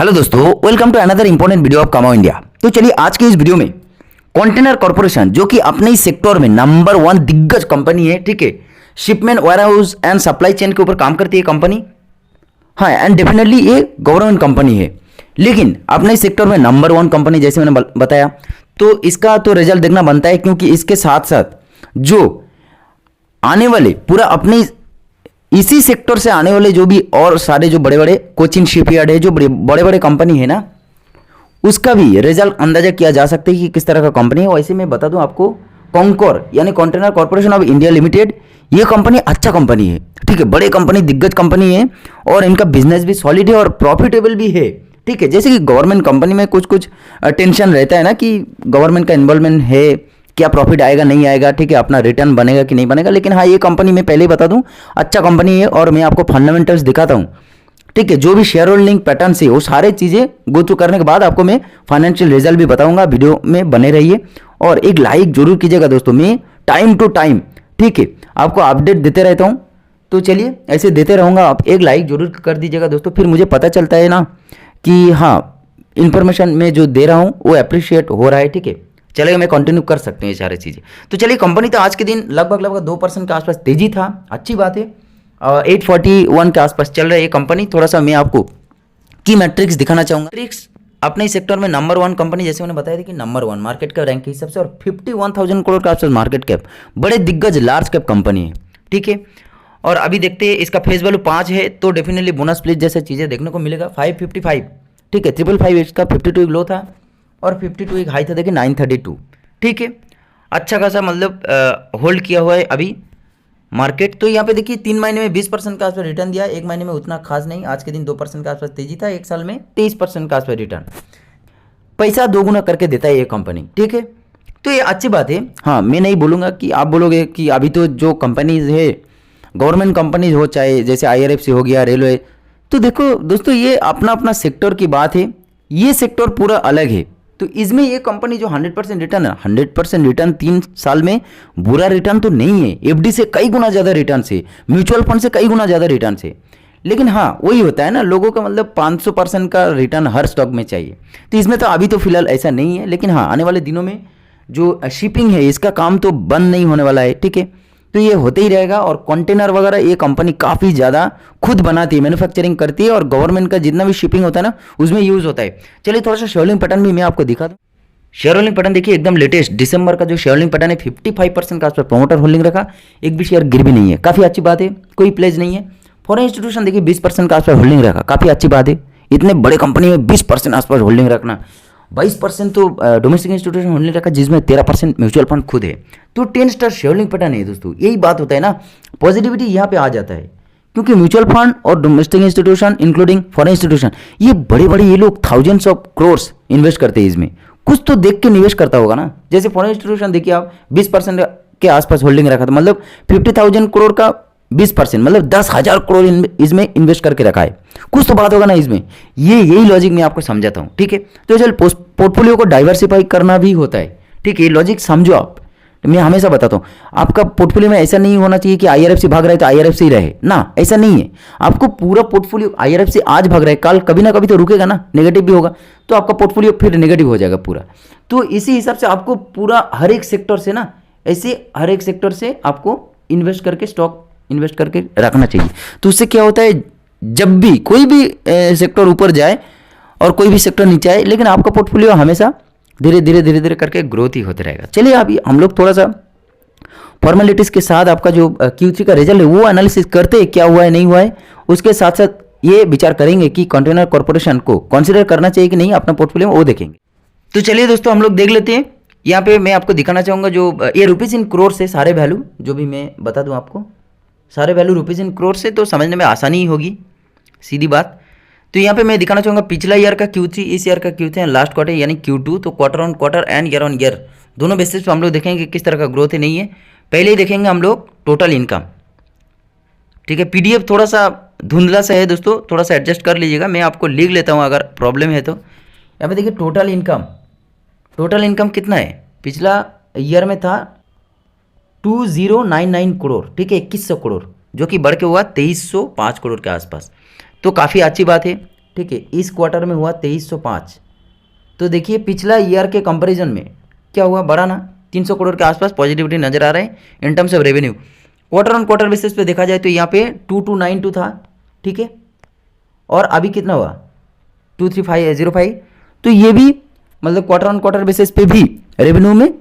Hello दोस्तों, welcome to another important video of Kamao India. तो चलिए आज के इस वीडियो में कंटेनर कॉर्पोरेशन जो कि अपने ही सेक्टर में नंबर 1 दिग्गज कंपनी है, ठीक है, shipment warehouse and supply chain के ऊपर काम करती है कंपनी। हाँ, एंड डेफिनेटली ये गवर्नमेंट कंपनी है, लेकिन अपने सेक्टर में नंबर 1 कंपनी जैसे मैंने बताया, तो इसका तो रिजल्ट देखना बनता है, क्योंकि इसके साथ साथ जो आने वाले पूरा अपने इसी सेक्टर से आने वाले जो भी और सारे जो बड़े बड़े कोचिन शिपयार्ड है, जो बड़े बड़े कंपनी है ना, उसका भी रिजल्ट अंदाजा किया जा सकता है कि किस तरह का कंपनी है। वैसे मैं बता दूं आपको, कॉन्कोर यानी container corporation of India limited, ये कंपनी अच्छा कंपनी है, ठीक है, बड़े कंपनी, दिग्गज कंपनी है, और इनका बिजनेस भी सॉलिड है और प्रॉफिटेबल भी है, ठीक है। जैसे कि गवर्नमेंट कंपनी में कुछ कुछ टेंशन रहता है ना कि गवर्नमेंट का इन्वॉल्वमेंट है, क्या प्रॉफिट आएगा नहीं आएगा, ठीक है, अपना रिटर्न बनेगा कि नहीं बनेगा। लेकिन हाँ, ये कंपनी मैं पहले ही बता दूं अच्छा कंपनी है, और मैं आपको फंडामेंटल्स दिखाता हूं, ठीक है, जो भी शेयर होल्डिंग पैटर्न से वो सारे चीज़ें गो थ्रू करने के बाद आपको मैं फाइनेंशियल रिजल्ट भी बताऊंगा। वीडियो में बने रहिए और एक लाइक जरूर कीजिएगा दोस्तों। मैं टाइम टू टाइम, ठीक है, आपको अपडेट देते रहता हूँ, तो चलिए ऐसे देते रहूँगा। आप एक लाइक जरूर कर दीजिएगा दोस्तों, फिर मुझे पता चलता है ना कि हाँ, इन्फॉर्मेशन मैं जो दे रहा हूँ वो अप्रिशिएट हो रहा है, ठीक है। चलेगा, मैं कंटिन्यू कर सकते हैं ये सारी चीज़ें। तो चलिए, कंपनी तो आज के दिन लगभग 2% के आसपास तेजी था, अच्छी बात है। 841 के आसपास चल रहा है ये कंपनी। थोड़ा सा मैं आपको की मैट्रिक्स दिखाना चाहूँगा। मैट्रिक्स अपने सेक्टर में नंबर 1 कंपनी, जैसे मैंने बताया था कि नंबर 1 मार्केट कैप रैंक के हिसाब से, और 51,000 करोड़ के आसपास मार्केट कैप, बड़े दिग्गज लार्ज कैप कंपनी है, ठीक है। और अभी देखते हैं, इसका फेस वैल्यू 5 है, तो डेफिनेटली बोनस प्लीज जैसे चीज़ें देखने को मिलेगा। 555, ठीक है, 555 इसका 52 एक लो था और 52 एक हाई था, देखिए 932, ठीक है, अच्छा खासा मतलब होल्ड किया हुआ है अभी मार्केट। तो यहाँ पे देखिए 3 महीने में 20% के आसपास रिटर्न दिया, एक महीने में उतना खास नहीं, आज के दिन 2% के आसपास तेजी था, एक साल में 23% के आसपास रिटर्न, पैसा दोगुना करके देता है ये कंपनी, ठीक है। तो ये अच्छी बात है। हाँ, मैं नहीं बोलूँगा कि आप बोलोगे कि अभी तो जो कंपनीज है गवर्नमेंट कंपनीज हो, चाहे जैसे IRFC हो गया, रेलवे, तो देखो दोस्तों, ये अपना अपना सेक्टर की बात है, ये सेक्टर पूरा अलग है। तो इसमें ये कंपनी जो 100% रिटर्न है, 100% रिटर्न 3 साल में बुरा रिटर्न तो नहीं है, FD से कई गुना ज़्यादा रिटर्न से, म्यूचुअल फंड से कई गुना ज़्यादा रिटर्न से। लेकिन हाँ, वही होता है ना, लोगों का मतलब 500% का रिटर्न हर स्टॉक में चाहिए, तो इसमें तो अभी तो फिलहाल ऐसा नहीं है। लेकिन हाँ, आने वाले दिनों में जो शिपिंग है, इसका काम तो बंद नहीं होने वाला है, ठीक है, तो ये होते ही रहेगा। और कंटेनर वगैरह ये कंपनी काफ़ी ज़्यादा खुद बनाती है, मैन्युफैक्चरिंग करती है, और गवर्नमेंट का जितना भी शिपिंग होता है ना, उसमें यूज़ होता है। चलिए थोड़ा सा शेयर होल्डिंग पैटर्न भी मैं आपको दिखा दूँ। शेयर होल्डिंग पैटर्न देखिए, एकदम लेटेस्ट दिसंबर का जो शेयर होल्डिंग पैटर्न है, 55% का आसपास प्रमोटर होल्डिंग रखा, एक भी शेयर गिर भी नहीं है, काफ़ी अच्छी बात है, कोई प्लेज नहीं है। फॉरेन इंस्टीट्यूशन देखिए 20% का आसपास होल्डिंग रखा, काफ़ी अच्छी बात है, इतने बड़े कंपनी में 20% आसपास होल्डिंग रखना। 22% तो डोमेस्टिक इंस्टीट्यूशन होल्डिंग रखा, जिसमें 13% म्यूचुअल फंड खुद है। तो 10 स्टार शेयर होल्डिंग पैटर्न है दोस्तों, यही बात होता है ना, पॉजिटिविटी यहाँ पे आ जाता है, क्योंकि म्यूचुअल फंड और domestic institution including foreign institution, ये बड़े बड़े ये लोग थाउजेंड्स ऑफ क्रोर्स इन्वेस्ट करते हैं इसमें, कुछ तो देख के निवेश करता होगा ना। जैसे फॉरेन इंस्टीट्यूशन देखिए आप 20% के आसपास होल्डिंग रखा था, मतलब 50,000 करोड़ का 20%, मतलब 10,000 करोड़ इसमें इन्वेस्ट करके रखा है, कुछ तो बात होगा ना इसमें। यही लॉजिक मैं आपको समझाता हूँ, ठीक है। तो चल, पोर्टफोलियो को डाइवर्सिफाई करना भी होता है, ठीक है, ये लॉजिक समझो आप। मैं हमेशा बताता हूँ, आपका पोर्टफोलियो में ऐसा नहीं होना चाहिए कि IRFC भाग रहा है तो IRFC रहे ना, ऐसा नहीं है। आपको पूरा पोर्टफोलियो, IRFC आज भाग रहा है, कल कभी ना कभी तो रुकेगा ना, नेगेटिव भी होगा, तो आपका पोर्टफोलियो फिर नेगेटिव हो जाएगा पूरा। तो इसी हिसाब से आपको पूरा हर एक सेक्टर से ना, ऐसे हर एक सेक्टर से आपको इन्वेस्ट करके, स्टॉक इन्वेस्ट करके रखना चाहिए। तो उससे क्या होता है, जब भी कोई भी सेक्टर ऊपर जाए और कोई भी सेक्टर नीचे आए, लेकिन आपका पोर्टफोलियो हमेशा धीरे धीरे करके ग्रोथ ही होते रहेगा। चलिए अभी हम लोग थोड़ा सा फॉर्मेलिटीज के साथ आपका जो Q3 का रिजल्ट है वो एनालिसिस करते हैं, क्या हुआ है नहीं हुआ है, उसके साथ साथ ये विचार करेंगे कि कंटेनर कॉर्पोरेशन को कंसिडर करना चाहिए कि नहीं अपना पोर्टफोलियो में, वो देखेंगे। तो चलिए दोस्तों, हम लोग देख लेते हैं। यहाँ पे मैं आपको दिखाना चाहूँगा जो ये रुपीज़ इन करोड़ से सारे वैल्यू, जो भी मैं बता दूँ आपको, सारे वैल्यू रुपीज़ इन करोड़ से, तो समझने में आसानी ही होगी, सीधी बात। तो यहाँ पे मैं दिखाना चाहूँगा पिछला ईयर का Q3, इस ईयर का Q3 एंड लास्ट क्वार्टर यानी Q2, तो quarter on quarter and year on year दोनों बेसिस पे हम लोग देखेंगे किस तरह का ग्रोथ है नहीं है। पहले ही देखेंगे हम लोग टोटल इनकम, ठीक है। PDF थोड़ा सा धुंधला सा है दोस्तों, थोड़ा सा एडजस्ट कर लीजिएगा, मैं आपको लिख लेता हूँ अगर प्रॉब्लम है तो। यहाँ पे देखिए टोटल इनकम कितना है, पिछला ईयर में था 2099 करोड़, ठीक है, 2100 करोड़, जो कि बढ़ के हुआ 2305 करोड़ के आसपास, तो काफ़ी अच्छी बात है। ठीक है, इस क्वार्टर में हुआ 2305। तो देखिए पिछला ईयर के कंपैरिजन में क्या हुआ, बढ़ा ना, 300 करोड़ के आसपास पॉजिटिविटी नजर आ रहा है in terms of revenue. Quarter on quarter basis पे देखा जाए तो यहाँ पे 2292 था, ठीक है, और अभी कितना हुआ 23505। तो ये भी मतलब क्वार्टर ऑन क्वार्टर बेसिस पे भी रेवेन्यू में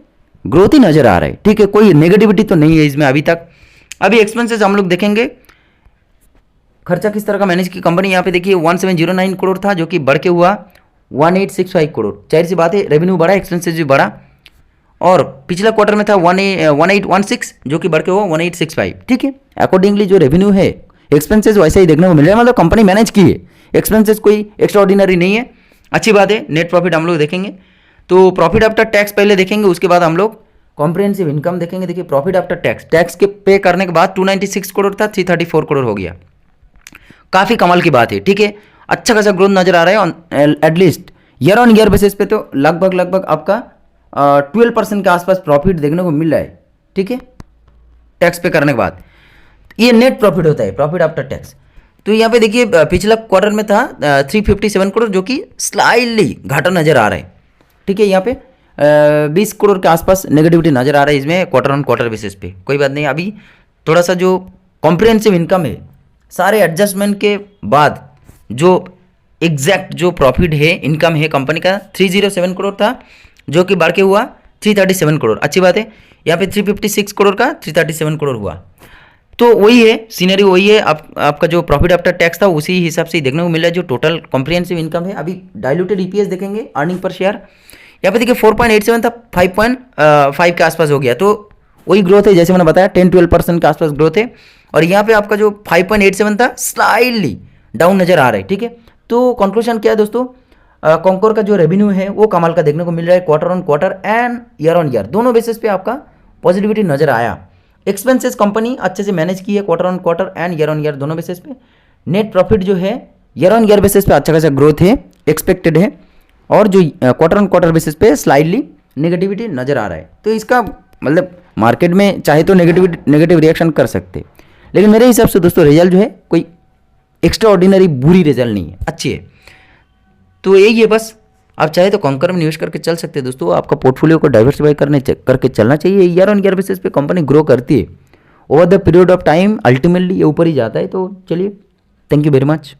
ग्रोथ ही नजर आ रहा है, ठीक है, कोई नेगेटिविटी तो नहीं है इसमें अभी तक। अभी एक्सपेंसेस हम लोग देखेंगे, खर्चा किस तरह का मैनेज की कंपनी। यहाँ पे देखिए 1709 करोड़ था जो कि बढ़ के हुआ 1865 करोड़। जाहिर सी बात है रेवेन्यू बढ़ा, एक्सपेंसेस भी बढ़ा, और पिछला क्वार्टर में था 1816 जो कि बढ़ के हुआ 1865, ठीक है। अकॉर्डिंगली जो रेवेन्यू है एक्सपेंसेस वैसे ही देखने को मिल रहा है, मतलब कंपनी मैनेज की है, एक्सपेंसेस कोई एक्स्ट्रा ऑर्डिनरी नहीं है, अच्छी बात है। नेट प्रॉफिट हम लोग देखेंगे, तो प्रॉफिट आफ्टर टैक्स पहले देखेंगे, उसके बाद हम लोग कॉम्प्रिहेंसिव इनकम देखेंगे। देखिए प्रॉफिट आफ्टर टैक्स, टैक्स के पे करने के बाद 296 करोड़ था, 334 करोड़ हो गया, काफ़ी कमाल की बात है, ठीक है। अच्छा खासा ग्रोथ नजर आ रहा है at least year on year basis पे, तो लगभग आपका 12% के आसपास प्रॉफिट देखने को मिल रहा है, ठीक है, टैक्स पे करने के बाद। ये नेट प्रॉफिट होता है, प्रॉफिट आफ्टर टैक्स। तो यहाँ पे देखिए पिछला क्वार्टर में था 357 करोड़ जो कि स्लाइटली घाटा नजर आ रहा है, ठीक है। यहाँ पे 20 करोड़ के आसपास नेगेटिविटी नजर आ रहा है इसमें क्वार्टर ऑन क्वार्टर बेसिस पे, कोई बात नहीं। अभी थोड़ा सा जो कॉम्प्रिहेंसिव इनकम है, सारे एडजस्टमेंट के बाद जो एग्जैक्ट जो प्रॉफिट है, इनकम है कंपनी का 307 करोड़ था जो कि बढ़ के हुआ 337 करोड़, अच्छी बात है। यहाँ पे 356 करोड़ का 337 करोड़ हुआ, तो वही है सीनरी, वही है। आपका जो प्रॉफिट आफ्टर टैक्स था उसी हिसाब से देखने को मिल रहा है जो टोटल कॉम्प्रिहेंसिव इनकम है। अभी डाइल्यूटेड ईपीएस देखेंगे, अर्निंग पर शेयर, यहाँ पे देखिए 4.87 था, 5.5 के आसपास हो गया, तो वही ग्रोथ है जैसे मैंने बताया, 10-12% के आसपास ग्रोथ है। और यहाँ पे आपका जो 5.87 था स्लाइडली डाउन नजर आ रहा है, ठीक है। तो कंक्लूजन क्या है दोस्तों, कॉन्कोर का जो रेवेन्यू है वो कमाल का देखने को मिल रहा है, quarter on quarter and year on year दोनों बेसिस पे आपका पॉजिटिविटी नजर आया। एक्सपेंसेस कंपनी अच्छे से मैनेज की है quarter on quarter and year on year दोनों बेसिस पे। नेट प्रॉफिट जो है ईयर ऑन ईयर बेसिस पे अच्छा खासा ग्रोथ है, एक्सपेक्टेड है, और जो क्वार्टर ऑन क्वार्टर बेसिस पे स्लाइडली नेगेटिविटी नजर आ रहा है। तो इसका मतलब मार्केट में चाहे तो नेगेटिव रिएक्शन कर सकते, लेकिन मेरे हिसाब से दोस्तों रिजल्ट जो है कोई एक्स्ट्रा ऑर्डिनरी बुरी रिजल्ट नहीं है, अच्छी है। तो यही है बस, आप चाहे तो कॉन्कर में निवेश करके चल सकते हैं दोस्तों। आपका पोर्टफोलियो को डाइवर्सिफाई करके चलना चाहिए। ईयर ऑन ईयर बेसिस पे कंपनी ग्रो करती है, over the period of time ultimately ये ऊपर ही जाता है। तो चलिए, थैंक यू वेरी मच।